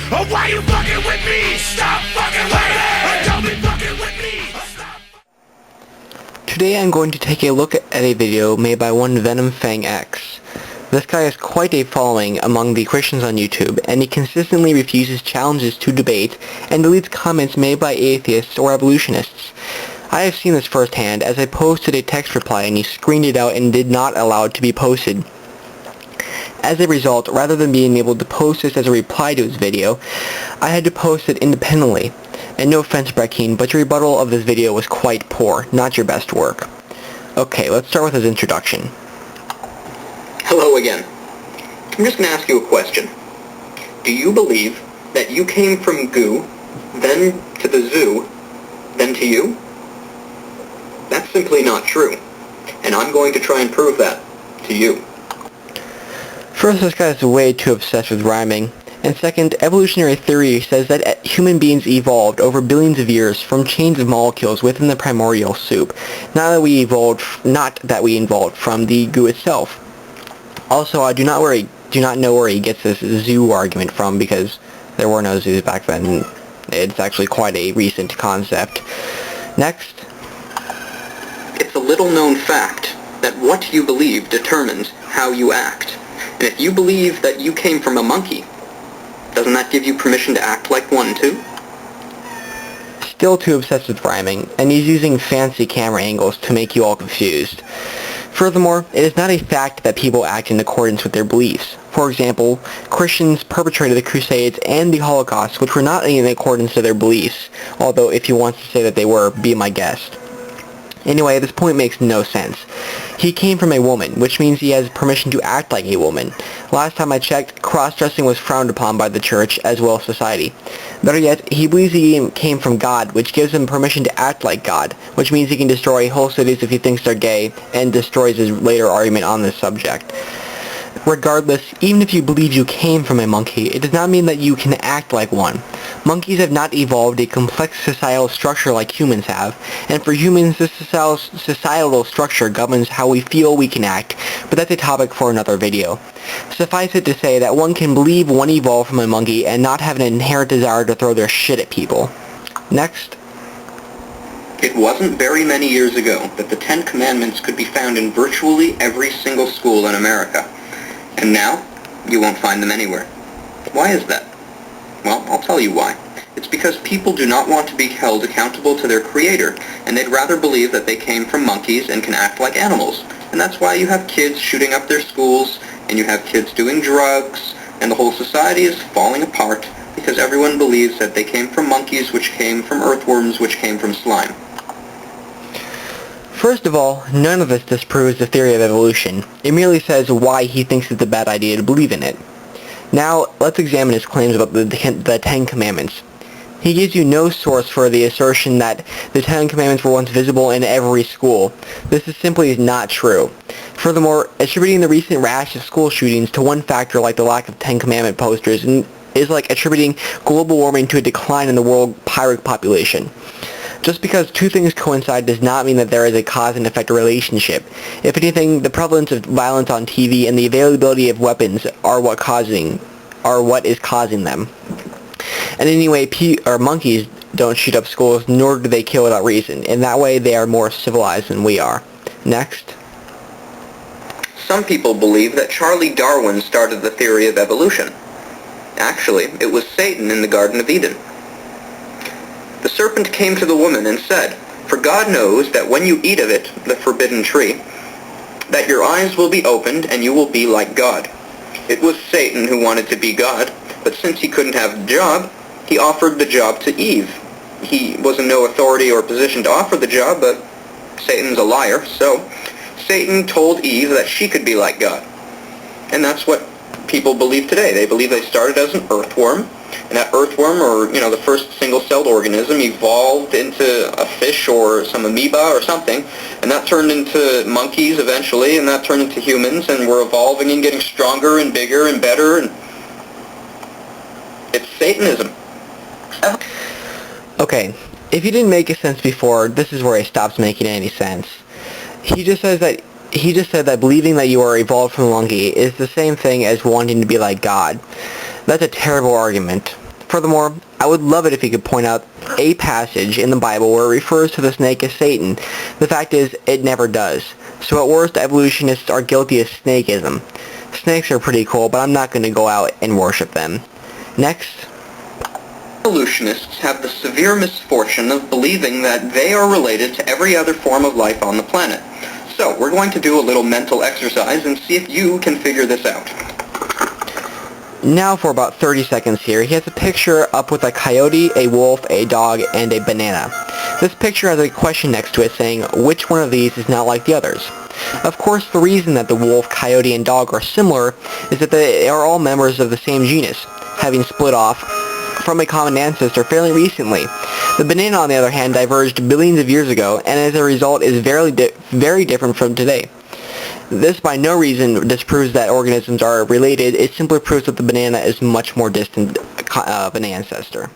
Oh, why you fucking with me? Stop fucking with me! Don't be fucking with me! Today I'm going to take a look at a video made by one Venom Fang X. This guy has quite a following among the Christians on YouTube, and he consistently refuses challenges to debate and deletes comments made by atheists or evolutionists. I have seen this firsthand as I posted a text reply and he screened it out and did not allow it to be posted. As a result, rather than being able to post this as a reply to his video, I had to post it independently. And no offense, Brekeen, but your rebuttal of this video was quite poor, not your best work. Okay, let's start with his introduction. Hello again. I'm just going to ask you a question. Do you believe that you came from goo, then to the zoo, then to you? That's simply not true. And I'm going to try and prove that to you. First, this guy is way too obsessed with rhyming. And second, evolutionary theory says that human beings evolved over billions of years from chains of molecules within the primordial soup, not that we evolved from the goo itself. Also, I do not know where he gets this zoo argument from, because there were no zoos back then. It's actually quite a recent concept. Next. It's a little-known fact that what you believe determines how you act. And if you believe that you came from a monkey, doesn't that give you permission to act like one too? Still too obsessed with rhyming, and he's using fancy camera angles to make you all confused. Furthermore, it is not a fact that people act in accordance with their beliefs. For example, Christians perpetrated the Crusades and the Holocaust, which were not in accordance to their beliefs, although if he wants to say that they were, be my guest. Anyway, this point makes no sense. He came from a woman, which means he has permission to act like a woman. Last time I checked, cross-dressing was frowned upon by the church as well as society. Better yet, he believes he came from God, which gives him permission to act like God, which means he can destroy whole cities if he thinks they're gay, and destroys his later argument on this subject. Regardless, even if you believe you came from a monkey, it does not mean that you can act like one. Monkeys have not evolved a complex societal structure like humans have, and for humans this societal structure governs how we feel we can act, but that's a topic for another video. Suffice it to say that one can believe one evolved from a monkey and not have an inherent desire to throw their shit at people. Next. It wasn't very many years ago that the 10 Commandments could be found in virtually every single school in America. And now, you won't find them anywhere. Why is that? Well, I'll tell you why. It's because people do not want to be held accountable to their creator, and they'd rather believe that they came from monkeys and can act like animals. And that's why you have kids shooting up their schools, and you have kids doing drugs, and the whole society is falling apart because everyone believes that they came from monkeys, which came from earthworms, which came from slime. First of all, none of this disproves the theory of evolution. It merely says why he thinks it's a bad idea to believe in it. Now, let's examine his claims about the 10 Commandments. He gives you no source for the assertion that the 10 Commandments were once visible in every school. This is simply not true. Furthermore, attributing the recent rash of school shootings to one factor like the lack of 10 Commandment posters is like attributing global warming to a decline in the world pirate population. Just because two things coincide does not mean that there is a cause and effect relationship. If anything, the prevalence of violence on TV and the availability of weapons are what is causing them. And anyway, monkeys don't shoot up schools, nor do they kill without reason. In that way, they are more civilized than we are. Next. Some people believe that Charles Darwin started the theory of evolution. Actually, it was Satan in the Garden of Eden. The serpent came to the woman and said, "For God knows that when you eat of it, the forbidden tree, that your eyes will be opened and you will be like God." It was Satan who wanted to be God, but since he couldn't have the job, he offered the job to Eve. He was in no authority or position to offer the job, but Satan's a liar, so Satan told Eve that she could be like God. And that's what people believe today. They believe they started as an earthworm, and that earthworm, or the first single-celled organism, evolved into a fish or some amoeba or something, and that turned into monkeys eventually, and that turned into humans, and we're evolving and getting stronger and bigger and better, and it's Satanism. Okay, if you didn't make sense before, this is where it stops making any sense. He just said that believing that you are evolved from a monkey is the same thing as wanting to be like God. That's a terrible argument. Furthermore, I would love it if you could point out a passage in the Bible where it refers to the snake as Satan. The fact is, it never does. So at worst, evolutionists are guilty of snakeism. Snakes are pretty cool, but I'm not going to go out and worship them. Next. Evolutionists have the severe misfortune of believing that they are related to every other form of life on the planet. So, we're going to do a little mental exercise and see if you can figure this out. Now for about 30 seconds here, he has a picture up with a coyote, a wolf, a dog, and a banana. This picture has a question next to it saying, which one of these is not like the others? Of course, the reason that the wolf, coyote, and dog are similar is that they are all members of the same genus, having split off from a common ancestor fairly recently. The banana, on the other hand, diverged billions of years ago, and as a result is very different from today. This by no reason disproves that organisms are related, it simply proves that the banana is much more distant of an ancestor.